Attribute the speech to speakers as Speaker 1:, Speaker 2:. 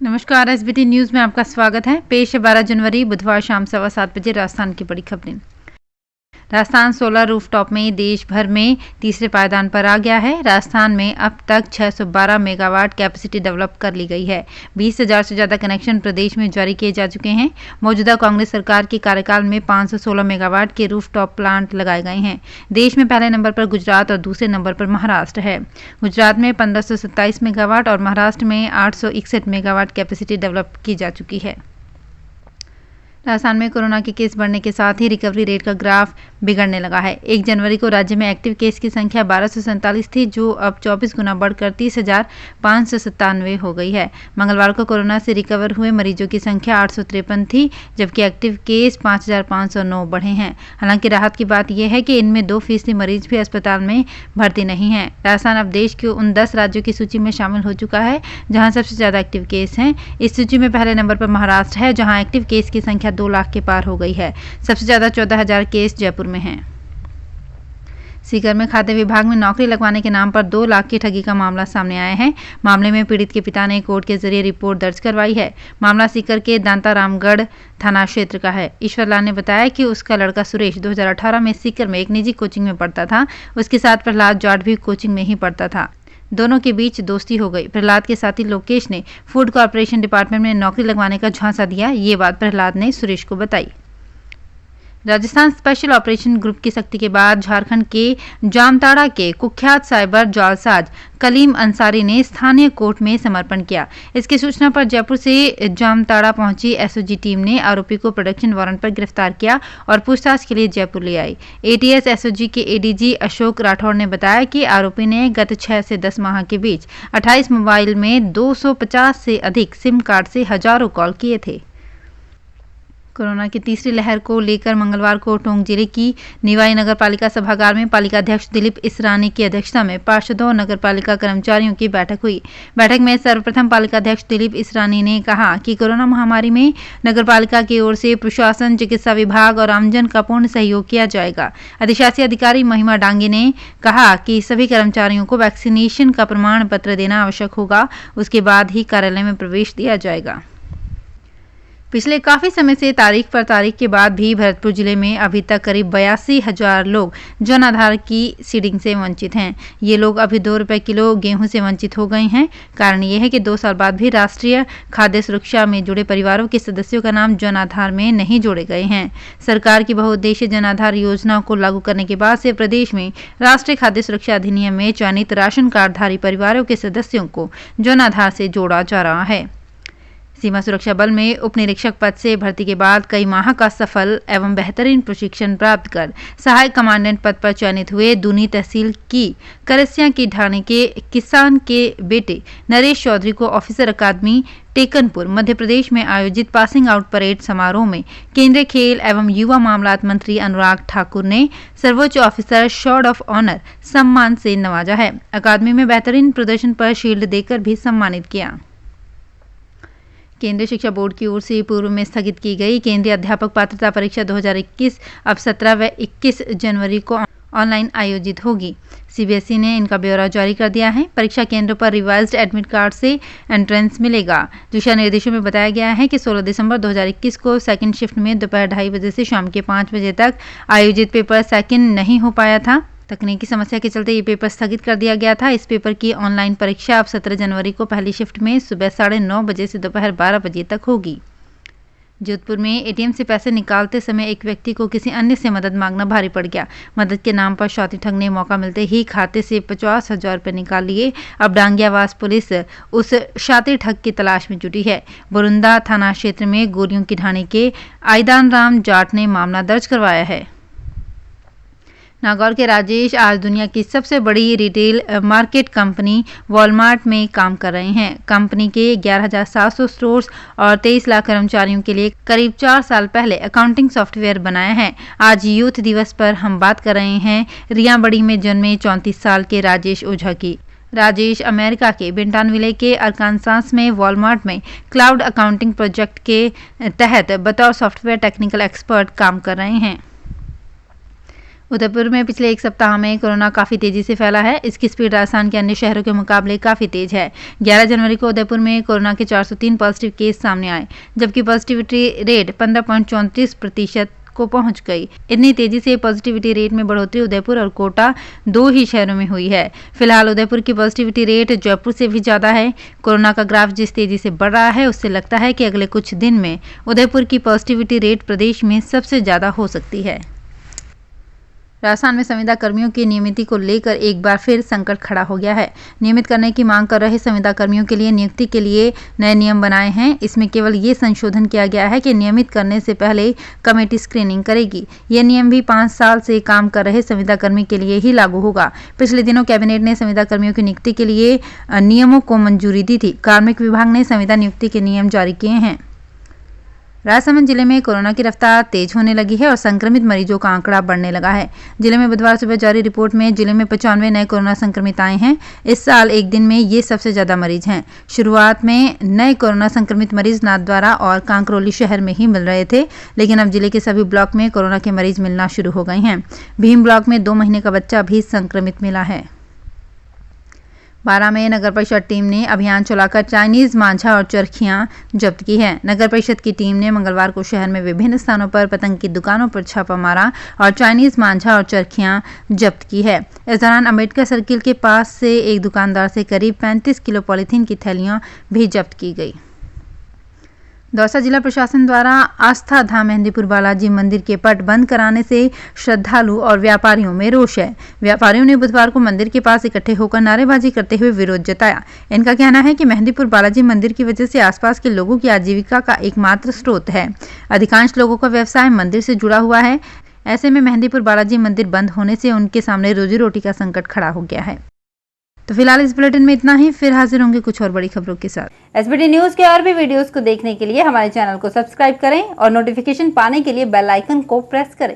Speaker 1: नमस्कार, SBT news में आपका स्वागत है। पेश है 12 जनवरी बुधवार शाम 7:15 बजे राजस्थान की बड़ी खबरें। राजस्थान सोलर रूफटॉप में देश भर में तीसरे पायदान पर आ गया है। राजस्थान में अब तक 612 मेगावाट कैपेसिटी डेवलप कर ली गई है। 20,000 से ज्यादा कनेक्शन प्रदेश में जारी किए जा चुके हैं। मौजूदा कांग्रेस सरकार के कार्यकाल में 516 मेगावाट के रूफटॉप प्लांट लगाए गए हैं। देश में पहले नंबर पर गुजरात और दूसरे नंबर पर महाराष्ट्र है। गुजरात में 1527 मेगावाट और महाराष्ट्र में 861 मेगावाट कैपेसिटी डेवलप की जा चुकी है। राजस्थान में कोरोना के केस बढ़ने के साथ ही रिकवरी रेट का ग्राफ बिगड़ने लगा है। 1 जनवरी को राज्य में एक्टिव केस की संख्या 1247 थी, जो अब 24 गुना बढ़कर 30,597 हो गई है। मंगलवार को कोरोना से रिकवर हुए मरीजों की संख्या 853 थी, जबकि एक्टिव केस 5,509 बढ़े हैं। हालांकि राहत की बात यह है कि इनमें 2% मरीज भी अस्पताल में भर्ती नहीं है। राजस्थान अब देश के उन 10 राज्यों की सूची में शामिल हो चुका है जहां सबसे ज्यादा एक्टिव केस हैं। इस सूची में पहले नंबर पर महाराष्ट्र है, जहां एक्टिव केस की संख्या 2 लाख के पार हो गई है। सबसे ज्यादा 14,000 केस जयपुर में हैं। सीकर में खाद्य विभाग में नौकरी लगवाने के नाम पर 2 लाख की ठगी का मामला सामने आया है। मामले में पीड़ित के पिता ने कोर्ट के जरिए रिपोर्ट दर्ज करवाई है। मामला सीकर के दांतारामगढ़ थाना क्षेत्र का है। ईश्वरलाल ने बताया कि उसका लड़का सुरेश 2018 में सीकर में एक निजी कोचिंग में पढ़ता था। उसके साथ प्रहलाद जाट भी कोचिंग में ही पढ़ता था। दोनों के बीच दोस्ती हो गई। प्रहलाद के साथी लोकेश ने फूड कॉर्पोरेशन डिपार्टमेंट में नौकरी लगवाने का झांसा दिया। ये बात प्रहलाद ने सुरेश को बताई। राजस्थान स्पेशल ऑपरेशन ग्रुप की सख्ती के बाद झारखंड के जामताड़ा के कुख्यात साइबर जालसाज कलीम अंसारी ने स्थानीय कोर्ट में समर्पण किया। इसकी सूचना पर जयपुर से जामताड़ा पहुंची एसओजी टीम ने आरोपी को प्रोडक्शन वारंट पर गिरफ्तार किया और पूछताछ के लिए जयपुर ले आई। एटीएस एसओजी के एडीजी अशोक राठौर ने बताया कि आरोपी ने गत 6 से 10 माह के बीच 28 मोबाइल में 250 से अधिक सिम कार्ड से हजारों कॉल किए थे। कोरोना की तीसरी लहर को लेकर मंगलवार को टोंक जिले की निवाई नगर पालिका सभागार में पालिका अध्यक्ष दिलीप इसरानी की अध्यक्षता में पार्षदों और नगर पालिका कर्मचारियों की बैठक हुई। बैठक में सर्वप्रथम पालिका अध्यक्ष दिलीप इसरानी ने कहा कि कोरोना महामारी में नगर पालिका की ओर से प्रशासन, चिकित्सा विभाग और आमजन का पूर्ण सहयोग किया जाएगा। अधिशासी अधिकारी महिमा डांगे ने कहा कि सभी कर्मचारियों को वैक्सीनेशन का प्रमाण पत्र देना आवश्यक होगा। उसके बाद ही कार्यालय में प्रवेश दिया जाएगा। पिछले काफी समय से तारीख पर तारीख के बाद भी भरतपुर जिले में अभी तक करीब 82,000 लोग जन आधार की सीडिंग से वंचित हैं। ये लोग अभी 2 रुपए किलो गेहूं से वंचित हो गए हैं। कारण ये है कि 2 साल बाद भी राष्ट्रीय खाद्य सुरक्षा में जुड़े परिवारों के सदस्यों का नाम जन आधार में नहीं जोड़े गए हैं। सरकार की बहुउद्देशीय जन आधार योजना को लागू करने के बाद से प्रदेश में राष्ट्रीय खाद्य सुरक्षा अधिनियम में चयनित राशन कार्डधारी परिवारों के सदस्यों को जन आधार से जोड़ा जा रहा है। सीमा सुरक्षा बल में उप निरीक्षक पद से भर्ती के बाद कई माह का सफल एवं बेहतरीन प्रशिक्षण प्राप्त कर सहायक कमांडेंट पद पर चयनित हुए दूनी तहसील की करसिया की ढाणी के किसान के बेटे नरेश चौधरी को ऑफिसर अकादमी टेकनपुर मध्य प्रदेश में आयोजित पासिंग आउट परेड समारोह में केंद्रीय खेल एवं युवा मामलात मंत्री अनुराग ठाकुर ने सर्वोच्च ऑफिसर शॉर्ड ऑफ ऑनर सम्मान से नवाजा है। अकादमी में बेहतरीन प्रदर्शन पर शील्ड देकर भी सम्मानित किया। केंद्रीय शिक्षा बोर्ड की ओर से पूर्व में स्थगित की गई केंद्रीय अध्यापक पात्रता परीक्षा 2021 अब 17 व 21 जनवरी को ऑनलाइन आयोजित होगी। सीबीएसई ने इनका ब्यौरा जारी कर दिया है। परीक्षा केंद्र पर रिवाइज्ड एडमिट कार्ड से एंट्रेंस मिलेगा। दिशा निर्देशों में बताया गया है कि 16 दिसंबर 2021 को सेकंड शिफ्ट में दोपहर 2:30 बजे से शाम के 5 बजे तक आयोजित पेपर सेकंड नहीं हो पाया था। तकनीकी समस्या के चलते ये पेपर स्थगित कर दिया गया था। इस पेपर की ऑनलाइन परीक्षा अब 17 जनवरी को पहली शिफ्ट में सुबह 9:30 बजे से दोपहर 12 बजे तक होगी। जोधपुर में एटीएम से पैसे निकालते समय एक व्यक्ति को किसी अन्य से मदद मांगना भारी पड़ गया। मदद के नाम पर शौती ठग ने मौका मिलते ही खाते से 50,000 रुपये निकाल लिए। अब डांगियावास पुलिस उस शातिर ठग की तलाश में जुटी है। बुरुंदा थाना क्षेत्र में गोलियों की ढाणी के आईदान राम जाट ने मामला दर्ज करवाया है। नागौर के राजेश आज दुनिया की सबसे बड़ी रिटेल मार्केट कंपनी वॉलमार्ट में काम कर रहे हैं। कंपनी के 11,700 स्टोर्स और 23 लाख कर्मचारियों के लिए करीब 4 साल पहले अकाउंटिंग सॉफ्टवेयर बनाया है। आज यूथ दिवस पर हम बात कर रहे हैं रियाबड़ी में जन्मे 34 साल के राजेश ओझा की। राजेश अमेरिका के बेंटानविले के अरकानसास में वॉलमार्ट में क्लाउड अकाउंटिंग प्रोजेक्ट के तहत बतौर सॉफ्टवेयर टेक्निकल एक्सपर्ट काम कर रहे हैं। उदयपुर में पिछले एक सप्ताह में कोरोना काफी तेजी से फैला है। इसकी स्पीड राजस्थान के अन्य शहरों के मुकाबले काफी तेज है। 11 जनवरी को उदयपुर में कोरोना के 403 पॉजिटिव केस सामने आए, जबकि पॉजिटिविटी रेट 15.34% को पहुंच गई। इतनी तेजी से पॉजिटिविटी रेट में बढ़ोतरी उदयपुर और कोटा 2 ही शहरों में हुई है। फिलहाल उदयपुर की पॉजिटिविटी रेट जयपुर से भी ज्यादा है। कोरोना का ग्राफ जिस तेजी से बढ़ रहा है, उससे लगता है कि अगले कुछ दिन में उदयपुर की पॉजिटिविटी रेट प्रदेश में सबसे ज्यादा हो सकती है। राजस्थान में संविदा कर्मियों की नियमिति को लेकर एक बार फिर संकट खड़ा हो गया है। नियमित करने की मांग कर रहे संविदा कर्मियों के लिए नियुक्ति के लिए नए नियम बनाए हैं। इसमें केवल ये संशोधन किया गया है कि नियमित करने से पहले कमेटी स्क्रीनिंग करेगी। ये नियम भी 5 साल से काम कर रहे संविदा कर्मी के लिए ही लागू होगा। पिछले दिनों कैबिनेट ने संविदा कर्मियों की नियुक्ति के लिए नियमों को मंजूरी दी थी। कार्मिक विभाग ने संविदा नियुक्ति के नियम जारी किए हैं। राजसमंद जिले में कोरोना की रफ्तार तेज होने लगी है और संक्रमित मरीजों का आंकड़ा बढ़ने लगा है। जिले में बुधवार सुबह जारी रिपोर्ट में जिले में 95 नए कोरोना संक्रमित आए हैं। इस साल एक दिन में ये सबसे ज्यादा मरीज हैं। शुरुआत में नए कोरोना संक्रमित मरीज नाथद्वारा और कांकरोली शहर में ही मिल रहे थे, लेकिन अब जिले के सभी ब्लॉक में कोरोना के मरीज मिलना शुरू हो गए हैं। भीम ब्लॉक में 2 महीने का बच्चा भी संक्रमित मिला है। बारां में नगर परिषद टीम ने अभियान चलाकर चाइनीज मांझा और चरखियां जब्त की है। नगर परिषद की टीम ने मंगलवार को शहर में विभिन्न स्थानों पर पतंग की दुकानों पर छापा मारा और चाइनीज मांझा और चरखियां जब्त की है। इस दौरान अम्बेडकर सर्किल के पास से एक दुकानदार से करीब 35 किलो पॉलीथीन की थैलियां भी जब्त की गई। दौसा जिला प्रशासन द्वारा आस्था धाम मेहंदीपुर बालाजी मंदिर के पट बंद कराने से श्रद्धालु और व्यापारियों में रोष है। व्यापारियों ने बुधवार को मंदिर के पास इकट्ठे होकर नारेबाजी करते हुए विरोध जताया। इनका कहना है कि मेहंदीपुर बालाजी मंदिर की वजह से आसपास के लोगों की आजीविका का एकमात्र स्रोत है। अधिकांश लोगों का व्यवसाय मंदिर से जुड़ा हुआ है। ऐसे में मेहंदीपुर बालाजी मंदिर बंद होने से उनके सामने रोजी रोटी का संकट खड़ा हो गया है। तो फिलहाल इस बुलेटिन में इतना ही। फिर हाजिर होंगे कुछ और बड़ी खबरों के साथ। एसबीटी न्यूज के और भी वीडियोस को देखने के लिए हमारे चैनल को सब्सक्राइब करें और नोटिफिकेशन पाने के लिए बेल आइकन को प्रेस करें।